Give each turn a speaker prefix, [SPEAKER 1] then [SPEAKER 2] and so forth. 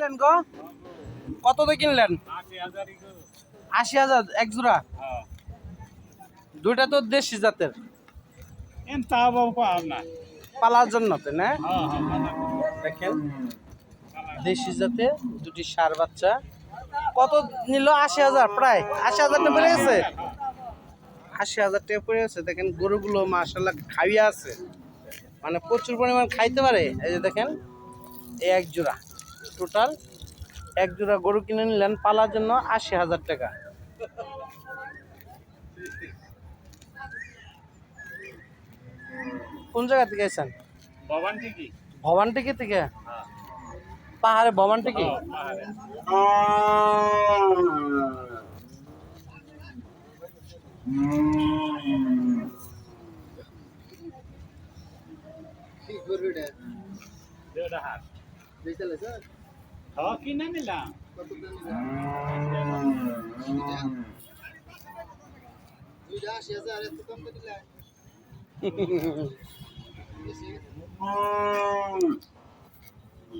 [SPEAKER 1] কিনলেন গো? কত দিয়ে কিনলেন? 80,000 এক জোড়া। দুইটা তো দেশি জাতের পালার জন্য তো না? দেখেন দেশি জাতের দুটি ষাঁড় বাচ্চা। কত নিল? 80,000, প্রায় 80,000 টাকা পড়ে গেছে। 80,000 টাকা পড়ে গেছে। দেখেন গরুগুলো মাশাআল্লাহ খাইয়া আছে, মানে প্রচুর পরিমাণ খাইতে পারে। এই যে দেখেন এই এক জোড়া, টোটাল এক জোড়া গরু কিনে নিলেন পালার জন্য 80,000 টাকা। কোন জায়গা থেকে এসেছেন? ভবানটিকি থেকে? পাহাড়ে ভবানটিকি?
[SPEAKER 2] কিনে নিলাম